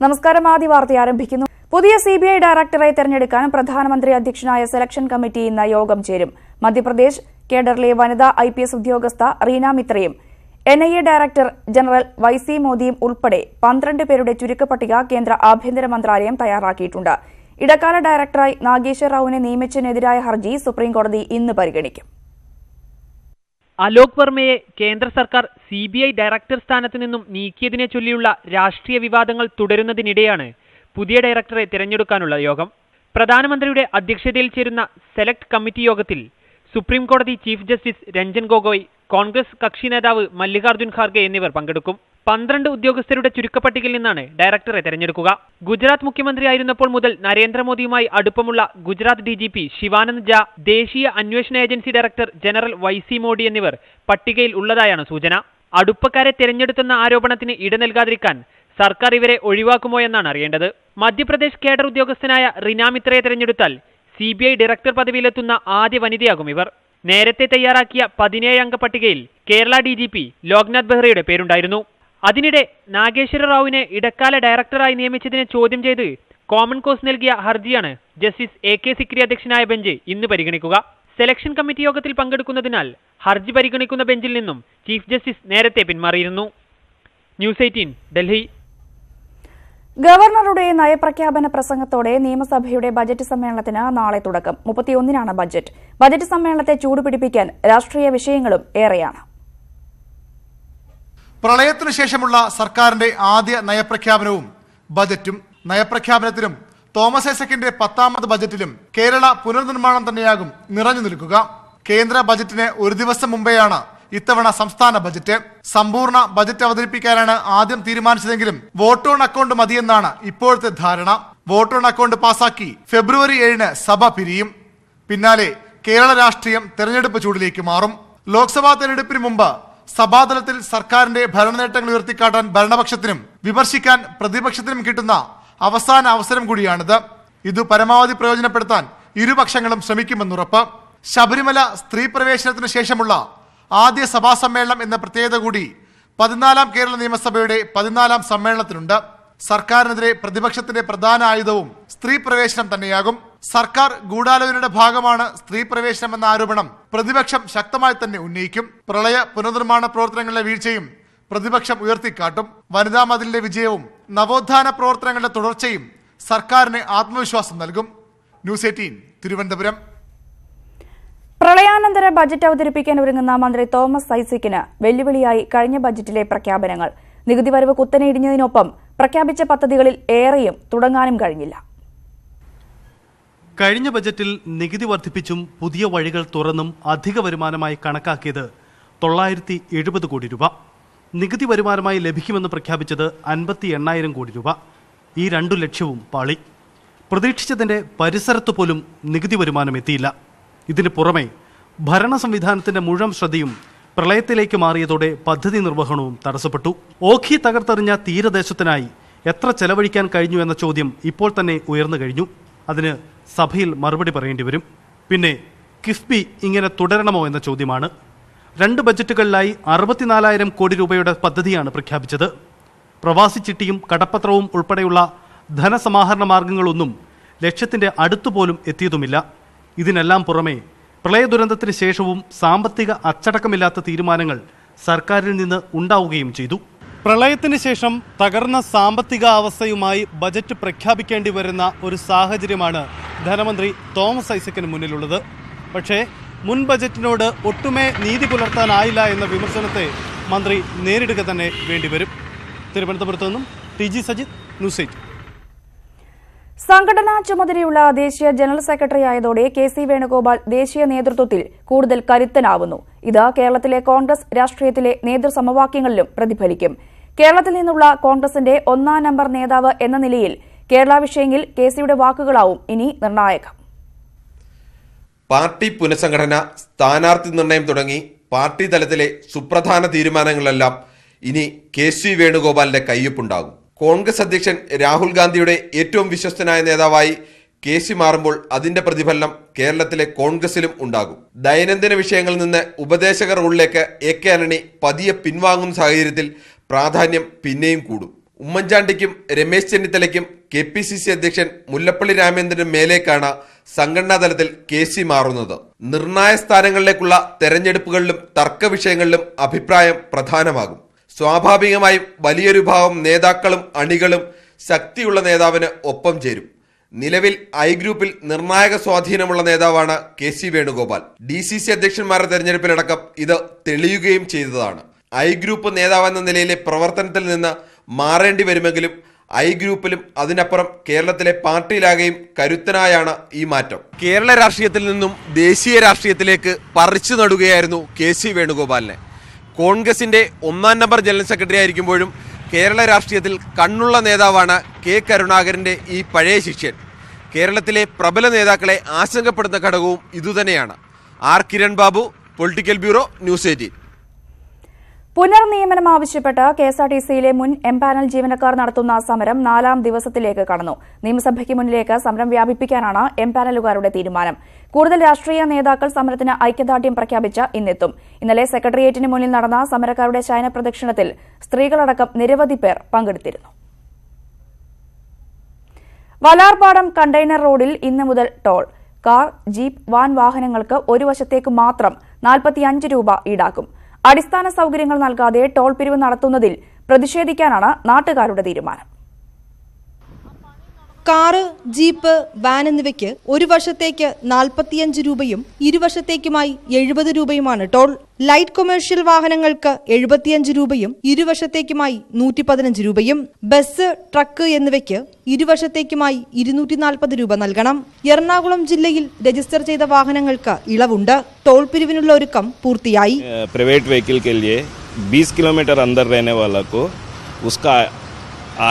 നമസ്കാരം. ആദ്യ വാർത്ത ആരംഭിക്കുന്നു. പുതിയ സിബിഐ ഡയറക്ടറെ തെരഞ്ഞെടുക്കാൻ പ്രധാനമന്ത്രി അധ്യക്ഷനായ സെലക്ഷൻ കമ്മിറ്റി ഇന്ന് യോഗം ചേരും. മധ്യപ്രദേശ് കേഡറിലെ വനിതാ IPS ഉദ്യോഗസ്ഥ റീന മിത്രയും NIA ഡയറക്ടർ ജനറൽ YC മോദിയും ഉൾപ്പെടെ 12 പേരുടെ ചുരുക്കപ്പട്ടിക കേന്ദ്ര ആഭ്യന്തര മന്ത്രാലയം തയ്യാറാക്കിയിട്ടുണ്ട്. ഇടക്കാല ഡയറക്ടറായി നാഗേശ്വർ റാവുവിനെ നിയമിച്ചതിനെതിരായ ഹർജി സുപ്രീംകോടതി ഇന്ന് പരിഗണിക്കും. അലോക് വർമ്മയെ കേന്ദ്ര സർക്കാർ CBI ഡയറക്ടർ സ്ഥാനത്ത് നിന്നും നീക്കിയതിനെ ചൊല്ലിയുള്ള രാഷ്ട്രീയ വിവാദങ്ങൾ തുടരുന്നതിനിടെയാണ് പുതിയ ഡയറക്ടറെ തിരഞ്ഞെടുക്കാനുള്ള യോഗം. പ്രധാനമന്ത്രിയുടെ അധ്യക്ഷതയിൽ ചേരുന്ന സെലക്ട് കമ്മിറ്റി യോഗത്തിൽ സുപ്രീംകോടതി ചീഫ് ജസ്റ്റിസ് രഞ്ജൻ ഗൊഗോയ്, കോൺഗ്രസ് കക്ഷി നേതാവ് മല്ലികാർജുൻ ഖാർഗെ എന്നിവർ പങ്കെടുക്കും. 12 ഉദ്യോഗസ്ഥരുടെ ചുരുക്കപ്പട്ടികയിൽ നിന്നാണ് ഡയറക്ടറെ തെരഞ്ഞെടുക്കുക. ഗുജറാത്ത് മുഖ്യമന്ത്രിയായിരുന്നപ്പോൾ മുതൽ നരേന്ദ്രമോദിയുമായി അടുപ്പമുള്ള ഗുജറാത്ത് DGP ശിവാനന്ദ് ഝാ, ദേശീയ അന്വേഷണ agency director general YC Modi എന്നിവർ പട്ടികയിൽ ഉള്ളതായാണ് സൂചന. അടുപ്പക്കാരെ തെരഞ്ഞെടുത്തെന്ന ആരോപണത്തിന് ഇട നൽകാതിരിക്കാൻ സർക്കാർ ഇവരെ ഒഴിവാക്കുമോ എന്നാണ് അറിയേണ്ടത്. മധ്യപ്രദേശ് കേഡർ ഉദ്യോഗസ്ഥനായ റീന മിത്രയെ തെരഞ്ഞെടുത്താൽ CBI ഡയറക്ടർ പദവിയിലെത്തുന്ന ആദ്യ വനിതയാകും ഇവർ. നേരത്തെ തയ്യാറാക്കിയ 17 അംഗ പട്ടികയിൽ കേരള DGP ലോക്നാഥ് ബെഹ്റയുടെ പേരുണ്ടായിരുന്നു. അതിനിടെ നാഗേശ്വര റാവുവിനെ ഇടക്കാല ഡയറക്ടറായി നിയമിച്ചതിനെ ചോദ്യം ചെയ്ത് കോമൺ കോസ് നൽകിയ ഹർജിയാണ് ജസ്റ്റിസ് AK സിക്രി അധ്യക്ഷനായ ബെഞ്ച് ഇന്ന് പരിഗണിക്കുക. സെലക്ഷൻ കമ്മിറ്റി യോഗത്തിൽ പങ്കെടുക്കുന്നതിനാൽ ഹർജി പരിഗണിക്കുന്ന ബെഞ്ചിൽ നിന്നും ചീഫ് ജസ്റ്റിസ് നേരത്തെ പിന്മാറിയിരുന്നു. ന്യൂസ് 18 ഡൽഹി. ഗവർണറുടെ നയപ്രഖ്യാപന പ്രസംഗത്തോടെ നിയമസഭയുടെ ബജറ്റ് സമ്മേളനത്തിന് നാളെ തുടക്കം. 31-നാണ് ബജറ്റ്. ബജറ്റ് സമ്മേളനത്തെ ചൂടുപിടിപ്പിക്കാൻ രാഷ്ട്രീയ വിഷയങ്ങളും ഏറെയാണ്. പ്രളയത്തിനു ശേഷമുള്ള സർക്കാരിന്റെ ആദ്യ നയപ്രഖ്യാപനവും ബജറ്റും. നയപ്രഖ്യാപനത്തിലും തോമസ് ഐസക്കിന്റെ 10ാമത് ബജറ്റിലും കേരള പുനർനിർമ്മാണം തന്നെയാകും നിറഞ്ഞു നിൽക്കുക. കേന്ദ്ര ബജറ്റിന് ഒരു ദിവസം മുമ്പെയാണ് ഇത്തവണ സംസ്ഥാന ബജറ്റ്. സമ്പൂർണ്ണ ബജറ്റ് അവതരിപ്പിക്കാനാണ് ആദ്യം തീരുമാനിച്ചതെങ്കിലും വോട്ട് ഓൺ അക്കൗണ്ട് മതിയെന്നാണ് ഇപ്പോഴത്തെ ധാരണ. വോട്ട് ഓൺ അക്കൗണ്ട് പാസാക്കി ഫെബ്രുവരി 7-ന് സഭ പിരിയും. പിന്നാലെ കേരള രാഷ്ട്രീയം തെരഞ്ഞെടുപ്പ് ചൂടിലേക്ക് മാറും. ലോക്സഭാ തെരഞ്ഞെടുപ്പിന് മുമ്പ് സഭാതലത്തിൽ സർക്കാരിന്റെ ഭരണനേട്ടങ്ങൾ ഉയർത്തിക്കാട്ടാൻ ഭരണപക്ഷത്തിനും വിമർശിക്കാൻ പ്രതിപക്ഷത്തിനും കിട്ടുന്ന അവസാന അവസരം കൂടിയാണിത്. ഇത് പരമാവധി പ്രയോജനപ്പെടുത്താൻ ഇരുപക്ഷങ്ങളും ശ്രമിക്കുമെന്നുറപ്പ്. ശബരിമല സ്ത്രീ പ്രവേശനത്തിന് ശേഷമുള്ള ആദ്യ സഭാ സമ്മേളനം എന്ന പ്രത്യേകത കൂടി 14ാം കേരള നിയമസഭയുടെ 14ാം സമ്മേളനത്തിനുണ്ട്. സർക്കാരിനെതിരെ പ്രതിപക്ഷത്തിന്റെ പ്രധാന ആയുധവും സ്ത്രീ പ്രവേശനം തന്നെയാകും. സർക്കാർ ഗൂഢാലോചനയുടെ ഭാഗമാണ് സ്ത്രീ പ്രവേശനം എന്ന ആരോപണം പ്രതിപക്ഷം ശക്തമായി തന്നെ ഉന്നയിക്കും. പ്രളയ പുനർനിർമ്മാണ പ്രവർത്തനങ്ങളിലെ വീഴ്ചയും പ്രതിപക്ഷം ഉയർത്തിക്കാട്ടും. വനിതാ മതിലിന്റെ വിജയവും നവോത്ഥാന പ്രവർത്തനങ്ങളുടെ തുടർച്ചയും സർക്കാരിന് ആത്മവിശ്വാസം നൽകും. ന്യൂസ് 18 തിരുവനന്തപുരം. പ്രളയാനന്തര ബജറ്റ് അവതരിപ്പിക്കാൻ ഒരുങ്ങുന്ന മന്ത്രി തോമസ് ഐസക്കിന് വെല്ലുവിളിയായി കഴിഞ്ഞ ബജറ്റിലെ പ്രഖ്യാപനങ്ങൾ. നികുതി വരവ് കുത്തനെ ഇടിഞ്ഞതിനൊപ്പം പ്രഖ്യാപിച്ച പദ്ധതികളിൽ ഏറെയും തുടങ്ങാനും കഴിഞ്ഞില്ല. കഴിഞ്ഞ ബജറ്റിൽ നികുതി വർദ്ധിപ്പിച്ചും പുതിയ വഴികൾ തുറന്നും അധിക വരുമാനമായി കണക്കാക്കിയത് 970 കോടി രൂപ. നികുതി വരുമാനമായി ലഭിക്കുമെന്ന് പ്രഖ്യാപിച്ചത് 58,000 കോടി രൂപ. ഈ 2 ലക്ഷ്യവും പാളി. പ്രതീക്ഷിച്ചതിന്റെ പരിസരത്തു പോലും നികുതി വരുമാനം എത്തിയില്ല. ഇതിനു പുറമെ ഭരണ സംവിധാനത്തിന്റെ മുഴുവൻ ശ്രദ്ധയും പ്രളയത്തിലേക്ക് മാറിയതോടെ പദ്ധതി നിർവഹണവും തടസ്സപ്പെട്ടു. ഓഖി തകർത്തെറിഞ്ഞ തീരദേശത്തിനായി എത്ര ചെലവഴിക്കാൻ കഴിഞ്ഞു എന്ന ചോദ്യം ഇപ്പോൾ തന്നെ ഉയർന്നു കഴിഞ്ഞു. അതിന് സഭയിൽ മറുപടി പറയേണ്ടി വരും. പിന്നെ കിഫ്ബി ഇങ്ങനെ തുടരണമോ എന്ന ചോദ്യമാണ്. 2 ബജറ്റുകളിലായി 64,000 കോടി രൂപയുടെ പദ്ധതിയാണ് പ്രഖ്യാപിച്ചത്. പ്രവാസി ചിട്ടിയും കടപ്പത്രവും ഉൾപ്പെടെയുള്ള ധനസമാഹരണ മാർഗങ്ങളൊന്നും ലക്ഷ്യത്തിന്റെ അടുത്തുപോലും എത്തിയതുമില്ല. ഇതിനെല്ലാം പുറമെ പ്രളയ ദുരന്തത്തിന് ശേഷവും സാമ്പത്തിക അച്ചടക്കമില്ലാത്ത തീരുമാനങ്ങൾ സർക്കാരിൽ നിന്ന് ഉണ്ടാവുകയും ചെയ്തു. പ്രളയത്തിന് ശേഷം തകർന്ന സാമ്പത്തിക അവസ്ഥയുമായി ബജറ്റ് പ്രഖ്യാപിക്കേണ്ടി വരുന്ന ഒരു സാഹചര്യമാണ് ധനമന്ത്രി തോമസ് ഐസക്കിന് മുന്നിലുള്ളത്. പക്ഷേ മുൻ ബജറ്റിനോട് ഒട്ടുമേ നീതി പുലർത്താനായില്ല എന്ന വിമർശനത്തെ മന്ത്രി നേരിടുക തന്നെ വേണ്ടിവരും. തിരുവനന്തപുരത്തു നിന്നും TG സജിത്, ന്യൂസ് 8. സംഘടനാ ചുമതലയുള്ള ദേശീയ ജനറൽ സെക്രട്ടറി ആയതോടെ KC വേണുഗോപാൽ ദേശീയ നേതൃത്വത്തിൽ കൂടുതൽ കരുത്തനാവുന്നു. ഇത് കേരളത്തിലെ കോൺഗ്രസ് രാഷ്ട്രീയത്തിലെ നേതൃസമവാക്യങ്ങളിലും പ്രതിഫലിക്കും. കേരളത്തിൽ നിന്നുള്ള കോൺഗ്രസിന്റെ 1-ാം നമ്പർ നേതാവ് എന്ന നിലയിൽ കേരള വിഷയങ്ങളിൽ KCയുടെ വാക്കുകളാവും ഇനി നിർണായകം. പാർട്ടി പുനഃസംഘടന, സ്ഥാനാർത്ഥി നിർണയം തുടങ്ങി പാർട്ടി തലത്തിലെ സുപ്രധാന തീരുമാനങ്ങളെല്ലാം ഇനി KC വേണുഗോപാലിന്റെ കയ്യൊപ്പുണ്ടാകും. കോൺഗ്രസ് അധ്യക്ഷൻ രാഹുൽ ഗാന്ധിയുടെ ഏറ്റവും വിശ്വസ്തനായ നേതാവായി KC മാറുമ്പോൾ അതിന്റെ പ്രതിഫലനം കേരളത്തിലെ കോൺഗ്രസിലും ഉണ്ടാകും. ദൈനംദിന വിഷയങ്ങളിൽ നിന്ന് ഉപദേശക റോളിലേക്ക് AK ആന്റണി പതിയെ പിൻവാങ്ങുന്ന സാഹചര്യത്തിൽ പ്രാധാന്യം പിന്നെയും കൂടും. ഉമ്മൻചാണ്ടിക്കും രമേശ് ചെന്നിത്തലയ്ക്കും KPCC അധ്യക്ഷൻ മുല്ലപ്പള്ളി രാമചന്ദ്രനും മേലേക്കാണ് സംഘടനാ തലത്തിൽ KC മാറുന്നത്. നിർണായക സ്ഥാനങ്ങളിലേക്കുള്ള തെരഞ്ഞെടുപ്പുകളിലും തർക്ക വിഷയങ്ങളിലും അഭിപ്രായം പ്രധാനമാകും. സ്വാഭാവികമായും വലിയൊരു ഭാഗം നേതാക്കളും അണികളും ശക്തിയുള്ള നേതാവിന് ഒപ്പം ചേരും. നിലവിൽ ഐ ഗ്രൂപ്പിൽ നിർണായക സ്വാധീനമുള്ള നേതാവാണ് KC വേണുഗോപാൽ. DCC അധ്യക്ഷന്മാരുടെ തെരഞ്ഞെടുപ്പിലടക്കം ഇത് തെളിയുകയും ചെയ്തതാണ്. ഐ ഗ്രൂപ്പ് നേതാവെന്ന നിലയിലെ പ്രവർത്തനത്തിൽ നിന്ന് മാറേണ്ടി വരുമെങ്കിലും ഐ ഗ്രൂപ്പിലും അതിനപ്പുറം കേരളത്തിലെ പാർട്ടിയിലാകെയും കരുത്തനായാണ് ഈ മാറ്റം. കേരള രാഷ്ട്രീയത്തിൽ നിന്നും ദേശീയ രാഷ്ട്രീയത്തിലേക്ക് പറിച്ചു നടുകയായിരുന്നു KC വേണുഗോപാലിനെ. കോൺഗ്രസിന്റെ 1ാം നമ്പർ ജനറൽ സെക്രട്ടറി ആയിരിക്കുമ്പോഴും കേരള രാഷ്ട്രീയത്തിൽ കണ്ണുള്ള നേതാവാണ് K കരുണാകരന്റെ ഈ പഴയ ശിഷ്യൻ. കേരളത്തിലെ പ്രബല നേതാക്കളെ ആശങ്കപ്പെടുന്ന ഘടകവും ഇതുതന്നെയാണ്. R Kiran Babu, political bureau, news 18. പുനർനിയമനം ആവശ്യപ്പെട്ട് KSRTCയിലെ മുൻ എംപാനൽ ജീവനക്കാർ നടത്തുന്ന സമരം 4ാം ദിവസത്തിലേക്ക് കടന്നു. നിയമസഭയ്ക്ക് മുന്നിലേക്ക് സമരം വ്യാപിപ്പിക്കാനാണ് എംപാനലുകാരുടെ തീരുമാനം. കൂടുതൽ രാഷ്ട്രീയ നേതാക്കൾ സമരത്തിന് ഐക്യദാർഢ്യം പ്രഖ്യാപിച്ച് ഇന്നെത്തും. ഇന്നലെ സെക്രട്ടേറിയറ്റിന് മുന്നിൽ നടന്ന സമരക്കാരുടെ ശയന പ്രദക്ഷിണത്തിൽ സ്ത്രീകളടക്കം നിരവധി പേർ പങ്കെടുത്തിരുന്നു. വലാർപാടം കണ്ടെയ്നർ റോഡിൽ ഇന്ന് മുതൽ ടോൾ. കാർ, ജീപ്പ്, വാൻ വാഹനങ്ങൾക്ക് ഒരു വശത്തേക്ക് മാത്രം 45 രൂപ ഈടാക്കും. അടിസ്ഥാന സൌകര്യങ്ങൾ നൽകാതെ ടോൾ പിരിവ് നടത്തുന്നതിൽ പ്രതിഷേധിക്കാനാണ് നാട്ടുകാരുടെ തീരുമാനം. കാറ്, ജീപ്പ്, വാൻ എന്നിവയ്ക്ക് ഒരു വശത്തേക്ക് 45 രൂപയും ഇരുവശത്തേക്കുമായി 70 രൂപയുമാണ് ടോൾ. ലൈറ്റ് കൊമേഴ്ഷ്യൽ വാഹനങ്ങൾക്ക് 75 രൂപയും ഇരുവശത്തേക്കുമായി 115 രൂപയും. ബസ്, ട്രക്ക് എന്നിവയ്ക്ക് ഇരുവശത്തേക്കുമായി 240 രൂപ നൽകണം. എറണാകുളം ജില്ലയിൽ രജിസ്റ്റർ ചെയ്ത വാഹനങ്ങൾക്ക് ഇളവുണ്ട്. ടോൾ പിരിവിനുള്ള ഒരുക്കം പൂർത്തിയായി. प्राइवेट व्हीकल के लिए 20 किलोमीटर अंदर रहने वाला को उसका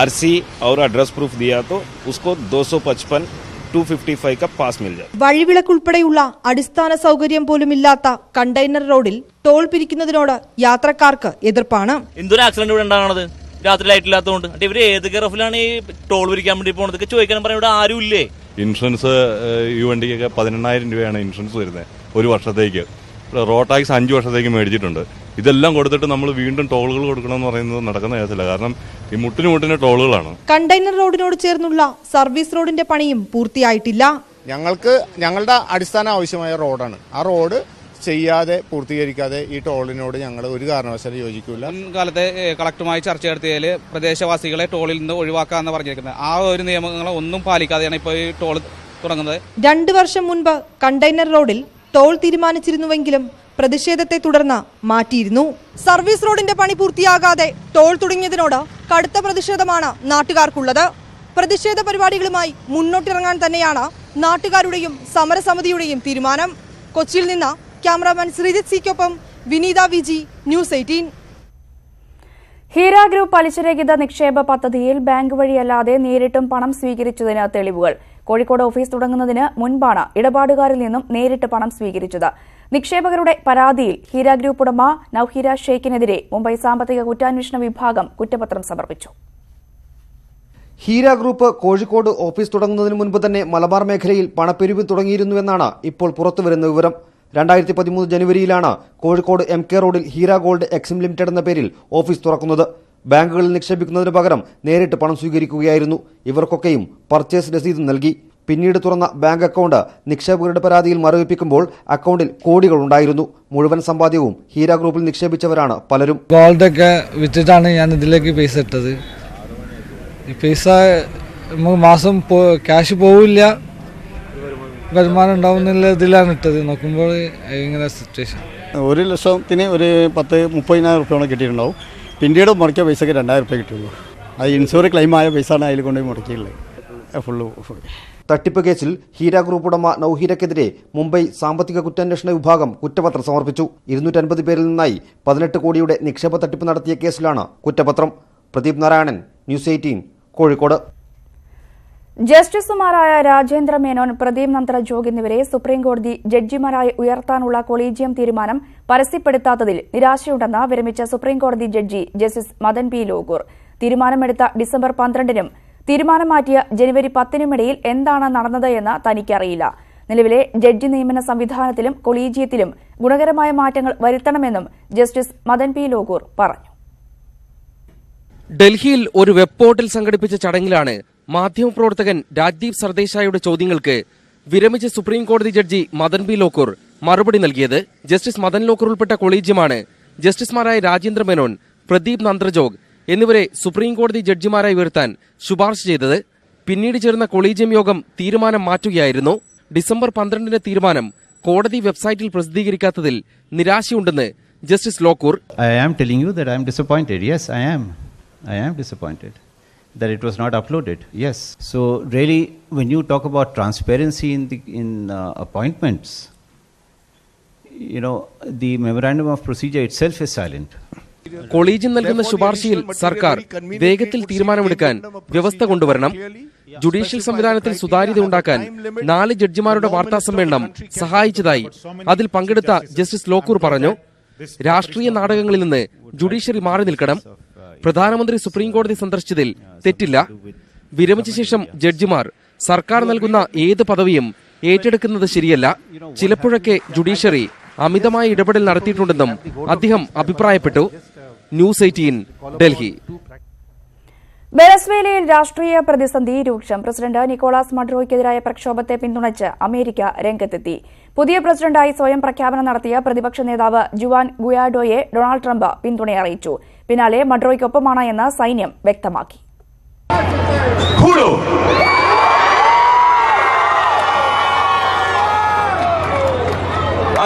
RC और एड्रेस प्रूफ दिया तो उसको 255 का पास मिल जाए. വഴിവിളക്കുൾപ്പെടെയുള്ള അടിസ്ഥാന സൗകര്യം പോലുമില്ലാത്ത കണ്ടെയ്നർ റോഡിൽ ടോൾ പിരിക്കുന്നതിനോട് യാത്രക്കാർക്ക് എതിർപ്പാണ്. എന്തൊരു ആക്സിഡന്റ് ഇവിടെ ഉണ്ടാകണത് രാത്രി ലൈറ്റ് ഇല്ലാത്തതുകൊണ്ട്. ഇവര് ഏത് ഗറഫിലാണ് ഈ ടോൾ പിരിക്കാൻ വേണ്ടി പോണത് ചോദിക്കാൻ പറയാൻ ഇവിടെ ആരും ഇല്ലേ? ഇൻഷുറൻസ് ഈ വണ്ടിക്കൊക്കെ 18,000 രൂപയാണ് ഇൻഷുറൻസ് വരുന്നത് ഒരു വർഷത്തേക്ക്. റോഡ് ടാക്സ് 5 വർഷത്തേക്ക് മേടിച്ചിട്ടുണ്ട്. ഇതെല്ലാം കൊടുത്തിട്ട് നമ്മൾ വീണ്ടും ടോളുകൾ കൊടുക്കണമെന്ന് പറയുന്നത് നടക്കുന്ന കേസല്ല. കാരണം ഈ മുട്ടിന് ടോളുകളാണ്. കണ്ടെയ്നർ റോഡിനോട് ചേർന്നുള്ള സർവീസ് റോഡിന്റെ പണിയും പൂർത്തിയായിട്ടില്ല. ഞങ്ങൾക്ക് ഞങ്ങളുടെ അടിസ്ഥാന ആവശ്യമായ റോഡാണ്. ആ റോഡ് ചെയ്യാതെ പൂർത്തീകരിക്കാതെ ഈ ടോളിനോട് ഞങ്ങൾ ഒരു കാരണവശാലും യോജിക്കില്ല. മുൻകാലത്തെ കളക്ടറുമായി ചർച്ച നടത്തിയതിൽ പ്രദേശവാസികളെ ടോളിൽ നിന്ന് ഒഴിവാക്കാമെന്ന് പറഞ്ഞിരിക്കുന്നത് ആ ഒരു നിയമങ്ങൾ ഒന്നും പാലിക്കാതെയാണ് ഇപ്പോൾ ഈ ടോൾ തുടങ്ങുന്നത്. 2 വർഷം മുൻപ് കണ്ടെയ്നർ റോഡിൽ ടോൾ തീരുമാനിച്ചിരുന്നുവെങ്കിലും പ്രതിഷേധത്തെ തുടർന്ന് മാറ്റിയിരുന്നു. സർവീസ് റോഡിന്റെ പണി പൂർത്തിയാകാതെ ടോൾ തുടങ്ങിയതിനോട് കടുത്ത പ്രതിഷേധമാണ് നാട്ടുകാർക്കുള്ളത്. പ്രതിഷേധ പരിപാടികളുമായി മുന്നോട്ടിറങ്ങാൻ തന്നെയാണ് നാട്ടുകാരുടെയും സമരസമിതിയുടെയും തീരുമാനം. കൊച്ചിയിൽ നിന്ന് ക്യാമറാമാൻ ശ്രീജിത് സിക്കൊപ്പം വിനീത വിജി, ന്യൂസ് 18. ഹീര ഗ്രൂപ്പ് പലിശരഹിത നിക്ഷേപ പദ്ധതിയിൽ ബാങ്ക് വഴിയല്ലാതെ നേരിട്ടും പണം സ്വീകരിച്ചതിന് തെളിവുകൾ. കോഴിക്കോട് ഓഫീസ് തുടങ്ങുന്നതിന് മുൻപാണ് ഇടപാടുകാരിൽ നിന്നും നേരിട്ട് പണം സ്വീകരിച്ചത്. നിക്ഷേപകരുടെ പരാതിയിൽ ഹീര ഗ്രൂപ്പ് ഉടമ നൌഹീര ഷെയ്ഖിനെതിരെ മുംബൈ സാമ്പത്തിക കുറ്റാന്വേഷണ വിഭാഗം കുറ്റപത്രം സമർപ്പിച്ചു. ഹീര ഗ്രൂപ്പ് കോഴിക്കോട് ഓഫീസ് തുടങ്ങുന്നതിന് മുൻപ് തന്നെ മലബാർ മേഖലയിൽ പണപ്പെരുവ് തുടങ്ങിയിരുന്നുവെന്നാണ് ഇപ്പോൾ പുറത്തുവരുന്ന വിവരം. 2013 ജനുവരിയിലാണ് കോഴിക്കോട് MK റോഡിൽ ഹീര ഗോൾഡ് എക്സിം ലിമിറ്റഡ് എന്ന പേരിൽ ഓഫീസ് തുറക്കുന്നത്. ബാങ്കുകളിൽ നിക്ഷേപിക്കുന്നതിന് പകരം നേരിട്ട് പണം സ്വീകരിക്കുകയായിരുന്നു. ഇവർക്കൊക്കെയും പർച്ചേസ് രസീത് നൽകി. പിന്നീട് തുറന്ന ബാങ്ക് അക്കൗണ്ട് നിക്ഷേപകരുടെ പരാതിയിൽ മരവിപ്പിക്കുമ്പോൾ അക്കൗണ്ടിൽ കോടികൾ ഉണ്ടായിരുന്നു. മുഴുവൻ സമ്പാദ്യവും ഹീര ഗ്രൂപ്പിൽ നിക്ഷേപിച്ചവരാണ് പലരും. ഗോൾഡൊക്കെ വിറ്റിട്ടാണ് ഞാൻ ഇതിലേക്ക് പൈസ ഇട്ടത്. ഈ പൈസ നമുക്ക് മാസം ക്യാഷ് പോവില്ല, വരുമാനം ഉണ്ടാവുന്നില്ല, ഇതിലാണ് ഇട്ടത്. നോക്കുമ്പോൾ ഇങ്ങനെ സിറ്റുവേഷൻ. 1 ലക്ഷത്തിന് ഒരു 10-30,000 റുപ്യോളം കിട്ടിയിട്ടുണ്ടാവും. പിന്നീട് മുടക്കിയ പൈസക്ക് 2,000 റുപ്യ കിട്ടുള്ളൂ. അത് ഇൻഷുറൻസ് ക്ലെയിം ആയ പൈസയാണ് അതിൽ കൊണ്ടുപോയി മുടക്കിയുള്ളത്. ഫുള്ള് തട്ടിപ്പ് കേസിൽ ഹീര ഗ്രൂപ്പ് ഉടമ നൌഹീരക്കെതിരെ മുംബൈ സാമ്പത്തിക കുറ്റാന്വേഷണ വിഭാഗം കുറ്റപത്രം സമർപ്പിച്ചു. 250 പേരിൽ നിന്നായി 18 കോടിയുടെ നിക്ഷേപ തട്ടിപ്പ് നടത്തിയ കേസിലാണ് കുറ്റപത്രം. പ്രദീപ് നാരായണൻ, ന്യൂസ് 18, കോഴിക്കോട്. ജസ്റ്റിസുമാരായ രാജേന്ദ്ര മേനോൻ, പ്രദീപ് നന്ദ്രജോഗ് എന്നിവരെ സുപ്രീംകോടതി ജഡ്ജിമാരായി ഉയർത്താനുള്ള കൊളീജിയം തീരുമാനം പരസ്യപ്പെടുത്താത്തതിൽ നിരാശയുണ്ടെന്ന് വിരമിച്ച സുപ്രീംകോടതി judge justice Madan P Lokur. തീരുമാനമെടുത്ത ഡിസംബർ 12-നും തീരുമാനം മാറ്റിയ ജനുവരി 10-നുമിടയിൽ എന്താണ് നടന്നത് എന്ന് തനിക്കറിയില്ല. നിലവിലെ ജഡ്ജി നിയമന സംവിധാനത്തിലും കൊളീജിയത്തിലും ഗുണകരമായ മാറ്റങ്ങൾ വരുത്തണമെന്നും ജസ്റ്റിസ് മദൻ പി ലോകൂർ പറഞ്ഞു. ഡൽഹിയിൽ ഒരു വെബ് പോർട്ടൽ സംഘടിപ്പിച്ച ചടങ്ങിലാണ് മാധ്യമപ്രവർത്തകൻ രാജ്ദീപ് സർദേശായിയുടെ ചോദ്യങ്ങൾക്ക് വിരമിച്ച സുപ്രീം കോടതി ജഡ്ജി മദൻ ബി ലോക്കൂർ മറുപടി നൽകിയത്. ജസ്റ്റിസ് മദൻ ലോക്കൂർ ഉൾപ്പെട്ട കൊളീജിയമാണ് ജസ്റ്റിസുമാരായ രാജേന്ദ്ര മേനോൻ, പ്രദീപ് നന്ദ്രജോഗ് എന്നിവരെ സുപ്രീം കോടതി ജഡ്ജിമാരായി ഉയർത്താൻ ശുപാർശ ചെയ്തത്. പിന്നീട് ചേർന്ന കൊളീജിയം യോഗം തീരുമാനം മാറ്റുകയായിരുന്നു. ഡിസംബർ 12 തീരുമാനം കോടതി വെബ്സൈറ്റിൽ പ്രസിദ്ധീകരിക്കാത്തതിൽ നിരാശയുണ്ടെന്ന് justice Lokur. I am telling you that I am disappointed. Yes, I am disappointed that it was not uploaded. Yes. So really, when you talk about transparency in appointments, you know, the memorandum of procedure itself is silent. Collegium നൽകുന്ന ശുപാർശയിൽ സർക്കാർ വേഗത്തിൽ തീരുമാനമെടുക്കാൻ വ്യവസ്ഥ കൊണ്ടുവരണം. Judicial സംവിധാനത്തിൽ സുതാര്യത ഉണ്ടാക്കാൻ 4 ജഡ്ജിമാരുടെ വാർത്താസമ്മേളനം സഹായിച്ചതായി അതിൽ പങ്കെടുത്ത ജസ്റ്റിസ് ലോക്കൂർ പറഞ്ഞു. രാഷ്ട്രീയ നാടകങ്ങളിൽ നിന്ന് ജുഡീഷ്യറി മാറി നിൽക്കണം. പ്രധാനമന്ത്രി സുപ്രീം കോടതി സന്ദർശിച്ചതിൽ തെറ്റില്ല. വിരമിച്ച ശേഷം ജഡ്ജിമാർ സർക്കാർ നൽകുന്ന ഏത് പദവിയും ഏറ്റെടുക്കുന്നത് ശരിയല്ല. ചിലപ്പോഴൊക്കെ ജുഡീഷ്യറി അമിതമായ ഇടപെടൽ നടത്തിയിട്ടുണ്ടെന്നും അദ്ദേഹം അഭിപ്രായപ്പെട്ടു. ന്യൂസ് 18 ഡൽഹി. വെനസ്വേലയിൽ രാഷ്ട്രീയ പ്രതിസന്ധി രൂക്ഷം. പ്രസിഡന്റ് നിക്കോളാസ് മഡുറോയ്ക്കെതിരായ പ്രക്ഷോഭത്തെ പിന്തുണച്ച് അമേരിക്ക രംഗത്തെത്തി. പുതിയ പ്രസിഡന്റായി സ്വയം പ്രഖ്യാപനം നടത്തിയ പ്രതിപക്ഷ നേതാവ് ജുവാൻ ഗുയാഡോയെ ഡൊണാൾഡ് ട്രംപ് പിന്തുണയറിയിച്ചു. പിന്നാലെ മഡുറോയ്ക്കൊപ്പമാണ് എന്ന് സൈന്യം വ്യക്തമാക്കി.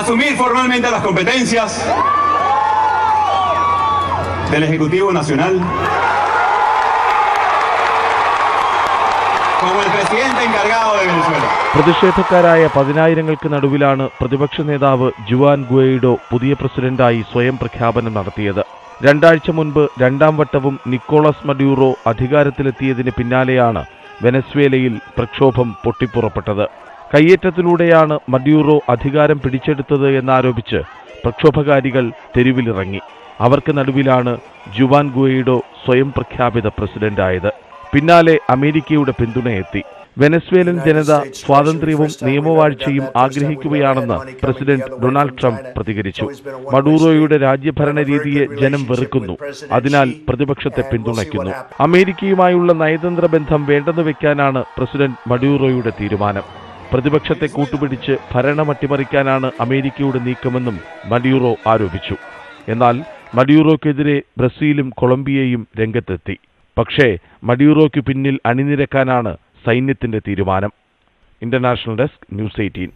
Asumir formalmente las competencias del Ejecutivo Nacional como el presidente encargado de Venezuela. പ്രതിഷേധക്കാരായ 10,000-ങ്ങൾക്ക് നടുവിലാണ് പ്രതിപക്ഷ നേതാവ് ജുവാൻ ഗുഐഡോ പുതിയ പ്രസിഡന്റായി സ്വയം പ്രഖ്യാപനം നടത്തിയത്. 2 ആഴ്ച മുൻപ് 2ാം വട്ടവും നിക്കോളാസ് മഡ്യൂറോ അധികാരത്തിലെത്തിയതിന് പിന്നാലെയാണ് വെനസ്വേലയിൽ പ്രക്ഷോഭം പൊട്ടിപ്പുറപ്പെട്ടത്. കയ്യേറ്റത്തിലൂടെയാണ് മഡ്യൂറോ അധികാരം പിടിച്ചെടുത്തത് എന്നാരോപിച്ച് പ്രക്ഷോഭകാരികൾ തെരുവിലിറങ്ങി. അവർക്ക് നടുവിലാണ് ജുവാൻ ഗുഐഡോ സ്വയം പ്രഖ്യാപിത പ്രസിഡന്റായത്. പിന്നാലെ അമേരിക്കയുടെ പിന്തുണയെത്തി. വെനസ്വേലൻ ജനത സ്വാതന്ത്ര്യവും നിയമവാഴ്ചയും ആഗ്രഹിക്കുകയാണെന്ന് പ്രസിഡന്റ് ഡൊണാൾഡ് ട്രംപ് പ്രതികരിച്ചു. മഡൂറോയുടെ രാജ്യഭരണ രീതിയെ ജനം വെറുക്കുന്നു, അതിനാൽ പ്രതിപക്ഷത്തെ പിന്തുണയ്ക്കുന്നു. അമേരിക്കയുമായുള്ള നയതന്ത്ര ബന്ധം വേണ്ടെന്ന് വെക്കാനാണ് പ്രസിഡന്റ് മഡൂറോയുടെ തീരുമാനം. പ്രതിപക്ഷത്തെ കൂട്ടുപിടിച്ച് ഭരണം അട്ടിമറിക്കാനാണ് അമേരിക്കയുടെ നീക്കമെന്നും മഡ്യൂറോ ആരോപിച്ചു. എന്നാൽ മഡ്യൂറോയ്ക്കെതിരെ ബ്രസീലും കൊളംബിയയും രംഗത്തെത്തി. പക്ഷേ മഡ്യൂറോയ്ക്ക് പിന്നിൽ അണിനിരക്കാനാണ് സൈന്യത്തിന്റെ തീരുമാനം. International desk, news 18.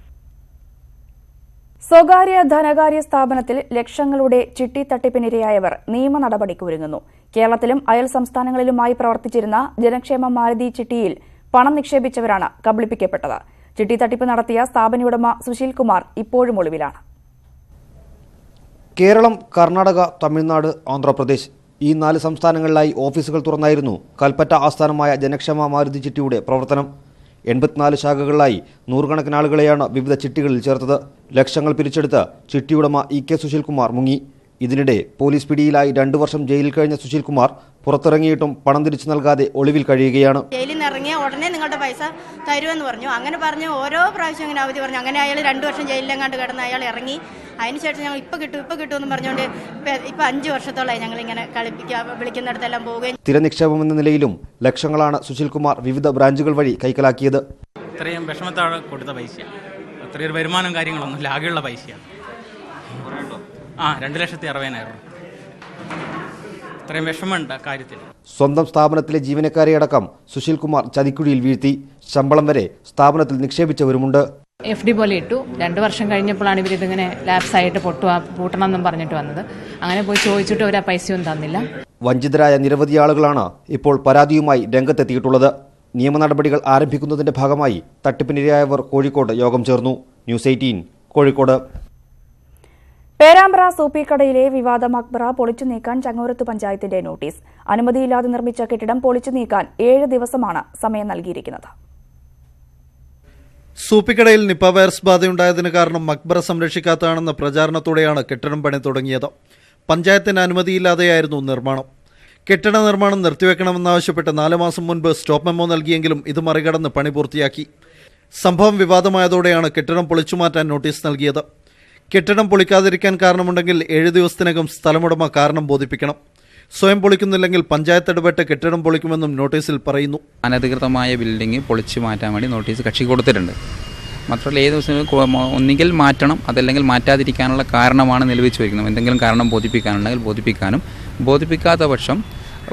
സ്വകാര്യ ധനകാര്യ സ്ഥാപനത്തിൽ ലക്ഷങ്ങളുടെ ചിട്ടി തട്ടിപ്പിനിരയായവർ നിയമ നടപടിക്ക് ഒരുങ്ങുന്നു. കേരളത്തിലും അയൽ സംസ്ഥാനങ്ങളിലുമായി പ്രവർത്തിച്ചിരുന്ന ജനക്ഷേമ മാരുതി ചിട്ടിയിൽ പണം നിക്ഷേപിച്ചവരാണ് കബളിപ്പിക്കപ്പെട്ടത്. ചിട്ടി തട്ടിപ്പ് നടത്തിയ സ്ഥാപനയുടമ സുശീൽ കുമാർ ഇപ്പോഴും ഒളിവിലാണ്. കേരളം, കർണാടക, തമിഴ്നാട്, ആന്ധ്രാപ്രദേശ് ഈ 4 സംസ്ഥാനങ്ങളിലായി ഓഫീസുകൾ തുറന്നായിരുന്നു കൽപ്പറ്റ ആസ്ഥാനമായ ജനക്ഷേമ മാരുതി ചിട്ടിയുടെ പ്രവർത്തനം. 84 ശാഖകളിലായി 100 കണക്കിന് ആളുകളെയാണ് വിവിധ ചിട്ടികളിൽ ചേർത്തത്. ലക്ഷങ്ങൾ പിരിച്ചെടുത്ത് ചിട്ടിയുടമ EK സുശീൽകുമാർ മുങ്ങി. ഇതിനിടെ പോലീസ് പിടിയിലായി 2 വർഷം ജയിലിൽ കഴിഞ്ഞ സുശീൽകുമാർ പുറത്തിറങ്ങിയിട്ടും പണം തിരിച്ചു നൽകാതെ ഒളിവിൽ കഴിയുകയാണ്. ജയിലിൽ നിന്ന് ഇറങ്ങിയ ഉടനെ നിങ്ങളുടെ പൈസ തരുമെന്ന് പറഞ്ഞു. അങ്ങനെ പറഞ്ഞ് ഓരോ പ്രാവശ്യം ഇങ്ങനെ അവധി പറഞ്ഞു. അങ്ങനെ അയാൾ 2 വർഷം ജയിലിലെങ്ങാണ്ട് കിടന്ന് അയാൾ ഇറങ്ങി. അതിനുശേഷം ഞങ്ങൾ ഇപ്പം കിട്ടും എന്ന് പറഞ്ഞുകൊണ്ട് ഇപ്പം 5 വർഷത്തോളമായി ഞങ്ങളിങ്ങനെ വിളിക്കുന്നിടത്തെല്ലാം പോവുകയും. സ്ഥിര നിക്ഷേപം എന്ന നിലയിലും ലക്ഷങ്ങളാണ് സുശീൽകുമാർ വിവിധ ബ്രാഞ്ചുകൾ വഴി കൈക്കലാക്കിയത്. ഇത്രയും വിഷമത്തോടെ കൊടുത്ത പൈസ, അത്രയൊരു വരുമാനം കാര്യങ്ങളൊന്നും ആകെയുള്ള പൈസയാണ്. 2,60,60,000. ഇത്രയും വിഷമമുണ്ട് കാര്യത്തിൽ. സ്വന്തം സ്ഥാപനത്തിലെ ജീവനക്കാരെ അടക്കം സുശീൽകുമാർ ചതിക്കുഴിയിൽ വീഴ്ത്തി. ശമ്പളം വരെ സ്ഥാപനത്തിൽ നിക്ഷേപിച്ചവരുമുണ്ട്. FD പോലെ ഇട്ടു. 2 വർഷം കഴിഞ്ഞപ്പോഴാണ് ഇവരിതിങ്ങനെ ലാപ്സായിട്ട് പൂട്ടണം എന്നും പറഞ്ഞിട്ട് വന്നത്. അങ്ങനെ പോയി ചോദിച്ചിട്ട് അവർ ആ പൈസയൊന്നും തന്നില്ല. വഞ്ചിതരായ നിരവധി ആളുകളാണ് ഇപ്പോൾ പരാതിയുമായി രംഗത്തെത്തിയിട്ടുള്ളത്. നിയമ നടപടികൾ ആരംഭിക്കുന്നതിന്റെ ഭാഗമായി തട്ടിപ്പിനിരയായവർ കോഴിക്കോട് യോഗം ചേർന്നു. ന്യൂസ് 18 കോഴിക്കോട്. പേരാമ്പ്ര സൂപ്പിക്കടയിലെ വിവാദ മക്ബറ പൊളിച്ചു നീക്കാൻ ചങ്ങോരത്ത് പഞ്ചായത്തിന്റെ നോട്ടീസ്. അനുമതിയില്ലാതെ നിർമ്മിച്ച കെട്ടിടം പൊളിച്ചു നീക്കാൻ 7 ദിവസമാണ് സമയം നൽകിയിരിക്കുന്നത്. സൂപ്പിക്കടയിൽ നിപ വൈറസ് ബാധയുണ്ടായതിന് കാരണം മക്ബറ സംരക്ഷിക്കാത്തതാണെന്ന പ്രചാരണത്തോടെയാണ് കെട്ടിടം പണി തുടങ്ങിയത്. പഞ്ചായത്തിന് അനുമതിയില്ലാതെയായിരുന്നു നിർമ്മാണം. കെട്ടിട നിർമ്മാണം നിർത്തിവെക്കണമെന്നാവശ്യപ്പെട്ട് 4 മാസം മുൻപ് സ്റ്റോപ്പ് മെമ്മോ നൽകിയെങ്കിലും ഇത് മറികടന്ന് പണി പൂർത്തിയാക്കി. സംഭവം വിവാദമായതോടെയാണ് കെട്ടിടം പൊളിച്ചുമാറ്റാൻ നോട്ടീസ് നൽകിയത്. കെട്ടിടം പൊളിക്കാതിരിക്കാൻ കാരണമുണ്ടെങ്കിൽ 7 ദിവസത്തിനകം സ്ഥലമുടമ കാരണം ബോധിപ്പിക്കണം. സ്വയം പൊളിക്കുന്നില്ലെങ്കിൽ പഞ്ചായത്ത് ഇടപെട്ട് കെട്ടിടം പൊളിക്കുമെന്നും നോട്ടീസിൽ പറയുന്നു. അനധികൃതമായ ബിൽഡിംഗ് പൊളിച്ചു മാറ്റാൻ വേണ്ടി നോട്ടീസ് കക്ഷി കൊടുത്തിട്ടുണ്ട്. മാത്രമല്ല ഏത് ദിവസവും ഒന്നുകിൽ മാറ്റണം, അതല്ലെങ്കിൽ മാറ്റാതിരിക്കാനുള്ള കാരണമാണ് നിലവിൽ ചോദിക്കുന്നത്. എന്തെങ്കിലും കാരണം ബോധിപ്പിക്കാനുണ്ടെങ്കിൽ ബോധിപ്പിക്കാത്ത പക്ഷം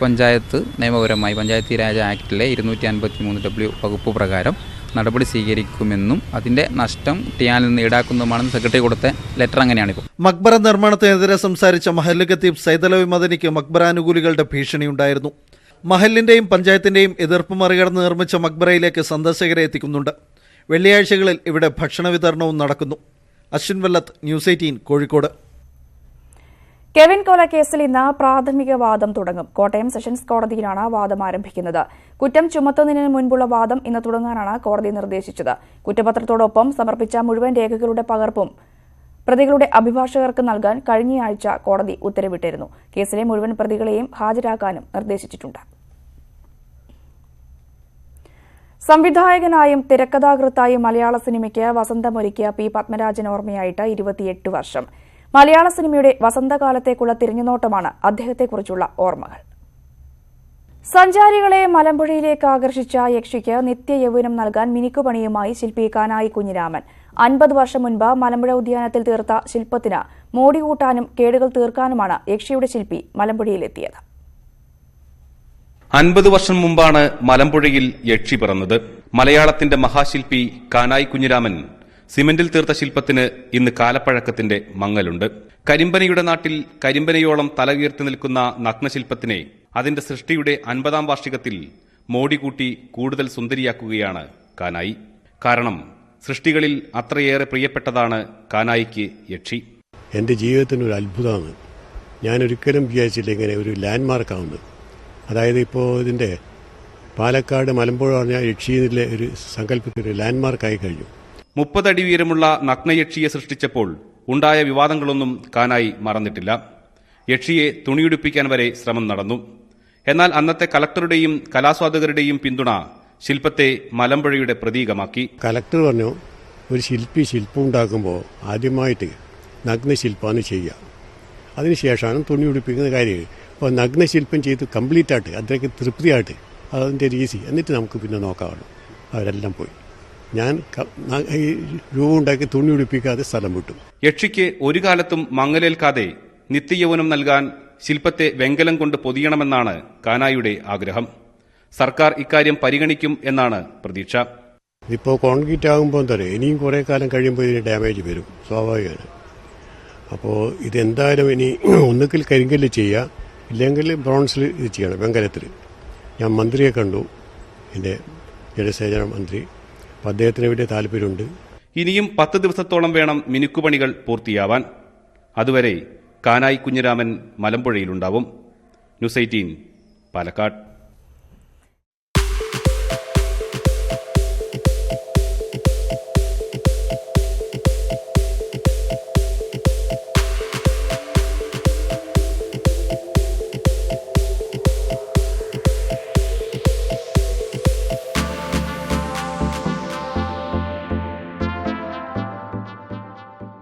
പഞ്ചായത്ത് നിയമപരമായി പഞ്ചായത്തി രാജ് ആക്ടിലെ 253W വകുപ്പ് പ്രകാരം നടപടി സ്വീകരിക്കുമെന്നും അതിന്റെ നഷ്ടം ടിയാനിൽ നിന്ന് ഈടാക്കുന്നതുമാണെന്ന് സെക്രട്ടറി കൊടുത്ത ലെറ്റർ അങ്ങനെയാണിപ്പോൾ. മക്ബറ നിർമ്മാണത്തിനെതിരെ സംസാരിച്ച മഹല്ല് ഖത്തീബ് സൈദലവി മദനിക്ക് മക്ബറ അനുകൂലികളുടെ ഭീഷണിയുണ്ടായിരുന്നു. മഹലിന്റെയും പഞ്ചായത്തിന്റെയും എതിർപ്പ് മറികടന്ന് നിർമ്മിച്ച മക്ബറയിലേക്ക് സന്ദർശകരെ എത്തിക്കുന്നുണ്ട്. വെള്ളിയാഴ്ചകളിൽ ഇവിടെ ഭക്ഷണ വിതരണവും നടക്കുന്നു. അശ്വിൻ വല്ലത്ത്, ന്യൂസ് 18 കോഴിക്കോട്. കെവിൻ കൊലക്കേസിൽ ഇന്ന് പ്രാഥമിക വാദം തുടങ്ങും. കോട്ടയം സെഷൻസ് കോടതിയിലാണ് വാദം ആരംഭിക്കുന്നത്. കുറ്റം ചുമത്തുന്നതിന് മുൻപുള്ള വാദം ഇന്ന് തുടങ്ങാനാണ് കോടതി നിർദ്ദേശിച്ചത്. കുറ്റപത്രത്തോടൊപ്പം സമർപ്പിച്ച മുഴുവൻ രേഖകളുടെ പകർപ്പും പ്രതികളുടെ അഭിഭാഷകർക്ക് നൽകാൻ കഴിഞ്ഞയാഴ്ച കോടതി ഉത്തരവിട്ടിരുന്നു. കേസിലെ മുഴുവൻ പ്രതികളെയും ഹാജരാക്കാനും നിർദ്ദേശിച്ചിട്ടുണ്ട്. സംവിധായകനായും തിരക്കഥാകൃത്തായും മലയാള സിനിമയ്ക്ക് വസന്തമൊരുക്കിയ പി പത്മരാജൻ ഓർമ്മയായിട്ട് 28 വർഷം. മലയാള സിനിമയുടെ വസന്തകാലത്തേക്കുള്ള തിരിഞ്ഞുനോട്ടമാണ് അദ്ദേഹത്തെക്കുറിച്ചുള്ള ഓർമ്മകൾ. സഞ്ചാരികളെ മലമ്പുഴയിലേക്ക് ആകർഷിച്ച യക്ഷിക്ക് നിത്യയൗവനം നൽകാൻ മിനുക്കുപണിയുമായി ശില്പി കാനായി കുഞ്ഞിരാമൻ. 50 വർഷം മുൻപ് മലമ്പുഴ ഉദ്യാനത്തിൽ തീർത്ത ശില്പത്തിന് മോടി കൂട്ടാനും കേടുകൾ തീർക്കാനുമാണ് യക്ഷിയുടെ ശില്പി മലമ്പുഴയിലെത്തിയത്. 50 വർഷം മുമ്പാണ് മലമ്പുഴയിൽ യക്ഷി പിറന്നത്. മലയാളത്തിന്റെ മഹാശില്പി കാനായി കുഞ്ഞിരാമൻ സിമന്റിൽ തീർത്ത ശില്പത്തിന് ഇന്ന് കാലപ്പഴക്കത്തിന്റെ മങ്ങലുണ്ട്. കരിമ്പനയുടെ നാട്ടിൽ കരിമ്പനയോളം തലയുയർത്തി നിൽക്കുന്ന നഗ്നശില്പത്തിനെ അതിന്റെ സൃഷ്ടിയുടെ 50ാം വാർഷികത്തിൽ മോടികൂട്ടി കൂടുതൽ സുന്ദരിയാക്കുകയാണ് കാനായി. കാരണം സൃഷ്ടികളിൽ അത്രയേറെ പ്രിയപ്പെട്ടതാണ് കാനായിക്ക് യക്ഷി. എൻ്റെ ജീവിതത്തിനൊരു അത്ഭുതമാണ്. ഞാനൊരിക്കലും വിചാരിച്ചില്ല ഇങ്ങനെ ഒരു ലാൻഡ്മാർക്കാവുന്നത്. അതായത് ഇപ്പോൾ ഇതിൻ്റെ പാലക്കാട് മലമ്പുഴ പറഞ്ഞ യക്ഷിയിലെ ഒരു സങ്കല്പത്തിൽ ലാൻഡ്മാർക്കായി കഴിഞ്ഞു. 30 അടി ഉയരമുള്ള നഗ്നയക്ഷിയെ സൃഷ്ടിച്ചപ്പോൾ ഉണ്ടായ വിവാദങ്ങളൊന്നും കാനായി മറന്നിട്ടില്ല. യക്ഷിയെ തുണിയുടുപ്പിക്കാൻ വരെ ശ്രമം നടന്നു. എന്നാൽ അന്നത്തെ കലക്ടറുടെയും കലാസ്വാദകരുടെയും പിന്തുണ ശില്പത്തെ മലമ്പുഴയുടെ പ്രതീകമാക്കി. കലക്ടർ പറഞ്ഞു, ഒരു ശില്പി ശില്പം ഉണ്ടാക്കുമ്പോൾ ആദ്യമായിട്ട് നഗ്നശില്പമാണ് ചെയ്യുക, അതിനുശേഷമാണ് തുണി ഉടുപ്പിക്കുന്ന കാര്യങ്ങൾ. അപ്പോൾ നഗ്നശില്പം ചെയ്ത് കംപ്ലീറ്റ് ആയിട്ട് അത്രയ്ക്ക് തൃപ്തിയായിട്ട് അതിൻ്റെ രീതി എന്നിട്ട് നമുക്ക് പിന്നെ നോക്കാവുള്ളൂ. അവരെല്ലാം പോയി. ഞാൻ ഈ രൂപം ഉണ്ടാക്കി തുണി ഉടുപ്പിക്കാതെ സ്ഥലം വിട്ടു. യക്ഷിക്ക് ഒരു കാലത്തും മങ്ങലേൽക്കാതെ നിത്യയൗവനം നൽകാൻ ശില്പത്തെ വെങ്കലം കൊണ്ട് പൊതിയണമെന്നാണ് കാനായിയുടെ ആഗ്രഹം. സർക്കാർ ഇക്കാര്യം പരിഗണിക്കും എന്നാണ് പ്രതീക്ഷ. ഇപ്പോൾ കോൺക്രീറ്റ് ആകുമ്പോൾ എന്താ പറയുക, ഇനിയും കുറേ കാലം കഴിയുമ്പോൾ ഇതിന് ഡാമേജ് വരും, സ്വാഭാവികമാണ്. അപ്പോൾ ഇതെന്തായാലും ഇനി ഒന്നുകിൽ കരിങ്കല്ല് ചെയ്യുക, ഇല്ലെങ്കിൽ ബ്രോൺസിൽ ഇത് ചെയ്യണം, വെങ്കലത്തിൽ. ഞാൻ മന്ത്രിയെ കണ്ടു, എൻ്റെ ജലസേചന മന്ത്രി. അപ്പം അദ്ദേഹത്തിന് വലിയ താല്പര്യമുണ്ട്. ഇനിയും 10 ദിവസത്തോളം വേണം മിനുക്കുപണികൾ പൂർത്തിയാവാൻ. അതുവരെ കാനായി കുഞ്ഞിരാമൻ മലമ്പുഴയിലുണ്ടാവും. ന്യൂസ് 18 പാലക്കാട്.